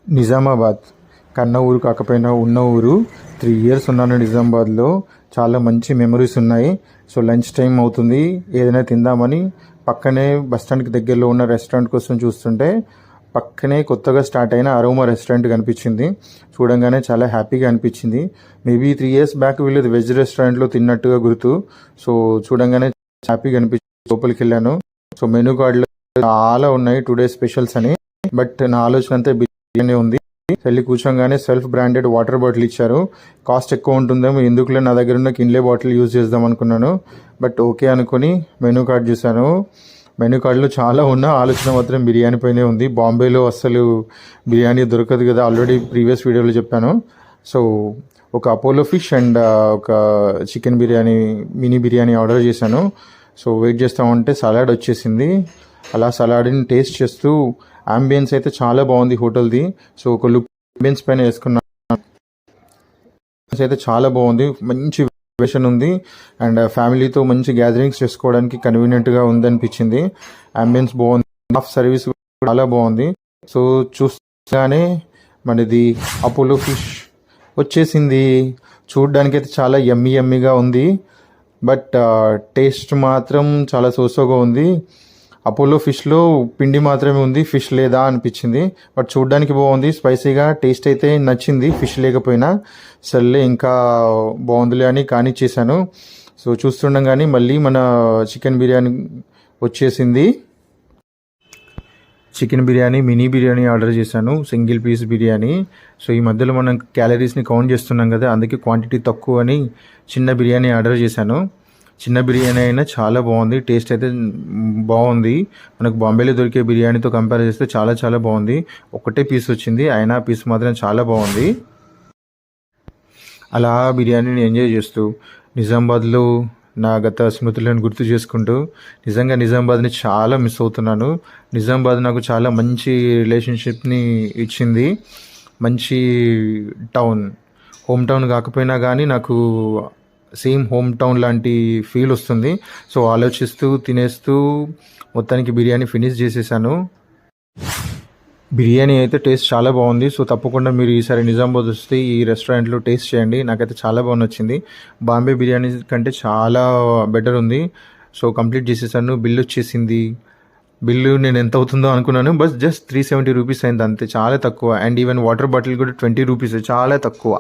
నిజామాబాద్ కన్న ఊరు కాకపోయినా ఉన్న ఊరు. 3 ఇయర్స్ ఉన్నాను నిజామాబాద్లో. చాలా మంచి మెమరీస్ ఉన్నాయి. సో లంచ్ టైం అవుతుంది, ఏదైనా తిందామని పక్కనే బస్టాండ్కి దగ్గరలో ఉన్న రెస్టారెంట్ కోసం చూస్తుంటే పక్కనే కొత్తగా స్టార్ట్ అయిన అరోమా రెస్టారెంట్ కనిపించింది. చూడంగానే చాలా హ్యాపీగా అనిపించింది. మేబీ 3 ఇయర్స్ బ్యాక్ వీళ్ళది వెజ్ రెస్టారెంట్లో తిన్నట్టుగా గుర్తు. సో చూడంగానే హ్యాపీగా అనిపించింది. లోపలికి వెళ్ళాను. సో మెనూ కార్డులో చాలా ఉన్నాయి టుడే స్పెషల్స్ అని. బట్ నా ఆలోచన అంతా బిర్యానీ ఉంది. వెళ్ళి కూర్చోగానే సెల్ఫ్ బ్రాండెడ్ వాటర్ బాటిల్ ఇచ్చారు. కాస్ట్ ఎక్కువ ఉంటుందేమో, ఎందుకులే నా దగ్గర ఉన్న కిన్లే బాటిల్ యూజ్ చేద్దాం అనుకున్నాను. బట్ ఓకే అనుకుని మెనూ కార్డ్ చూశాను. మెనూ కార్డులో చాలా ఉన్న ఆలోచన మాత్రం బిర్యానీ పైనే ఉంది. బాంబేలో అస్సలు బిర్యానీ దొరకదు కదా, ఆల్రెడీ ప్రీవియస్ వీడియోలో చెప్పాను. సో ఒక అపోలో ఫిష్ అండ్ ఒక chicken biryani, mini biryani order చేశాను. సో వెయిట్ చేస్తూ ఉంటే సలాడ్ వచ్చేసింది. అలా సలాడ్ని టేస్ట్ చేస్తూ అంబియన్స్ అయితే చాలా బాగుంది హోటల్ది. సో ఒక లుక్ అంబియన్స్ పైన వేసుకున్నాను. అయితే చాలా బాగుంది, మంచి వెషన్ ఉంది అండ్ ఫ్యామిలీతో మంచి గ్యాదరింగ్స్ చేసుకోవడానికి కన్వీనియంట్గా ఉందనిపించింది. అంబియన్స్ బాగుంది, స్టాఫ్ సర్వీస్ చాలా బాగుంది. సో చూస్తూనే మనది అపోలో ఫిష్ వచ్చేసింది. చూడడానికి అయితే చాలా యమ్మీగా ఉంది. బట్ టేస్ట్ మాత్రం చాలా సోసోగా ఉంది. అపోలో ఫిష్లో పిండి మాత్రమే ఉంది, ఫిష్ లేదా అనిపించింది. బట్ చూడడానికి బాగుంది, స్పైసీగా, టేస్ట్ అయితే నచ్చింది ఫిష్ లేకపోయినా. సర్లే ఇంకా బాగుందిలే అని కానిచ్చేసాను. సో చూస్తుండగానే మళ్ళీ మన చికెన్ బిర్యానీ వచ్చేసింది. Chicken biryani, mini biryani order చేశాను, సింగిల్ పీస్ బిర్యానీ. సో ఈ మధ్యలో మనం క్యాలరీస్ని కౌంట్ చేస్తున్నాం కదా, అందుకే క్వాంటిటీ తక్కువ అని చిన్న బిర్యానీ ఆర్డర్ చేశాను. చిన్న బిర్యానీ అయినా చాలా బాగుంది, టేస్ట్ అయితే బాగుంది. మనకు బాంబేలో దొరికే బిర్యానీతో కంపేర్ చేస్తే చాలా బాగుంది. ఒకటే పీస్ వచ్చింది, అయినా పీస్ మాత్రం చాలా బాగుంది. అలా బిర్యానీని ఎంజాయ్ చేస్తూ నిజామాబాద్లో నా గత స్మృతులను గుర్తు చేసుకుంటూ నిజంగా నిజామాబాద్ని చాలా మిస్ అవుతున్నాను. నిజామాబాద్ నాకు చాలా మంచి రిలేషన్షిప్ని ఇచ్చింది. మంచి టౌన్, హోమ్ టౌన్ కాకపోయినా కానీ నాకు సేమ్ హోమ్ టౌన్ లాంటి ఫీల్ వస్తుంది. సో ఆలోచిస్తూ తినేస్తూ మొత్తానికి బిర్యానీ ఫినిష్ చేసేసాను. బిర్యానీ అయితే టేస్ట్ చాలా బాగుంది. సో తప్పకుండా మీరు ఈసారి నిజామాబాద్ వస్తే ఈ రెస్టారెంట్లో టేస్ట్ చేయండి. నాకైతే చాలా బాగా నచ్చింది. బాంబే బిర్యానీ కంటే చాలా బెటర్ ఉంది. సో కంప్లీట్ చేసేసాను. బిల్లు వచ్చేసింది. బిల్లు నేను ఎంత అవుతుందో అనుకున్నాను, బస్ జస్ట్ 370 రూపీస్ అయింది అంతే, చాలా తక్కువ. అండ్ ఈవెన్ వాటర్ బాటిల్ కూడా 20 రూపీస్, చాలా తక్కువ.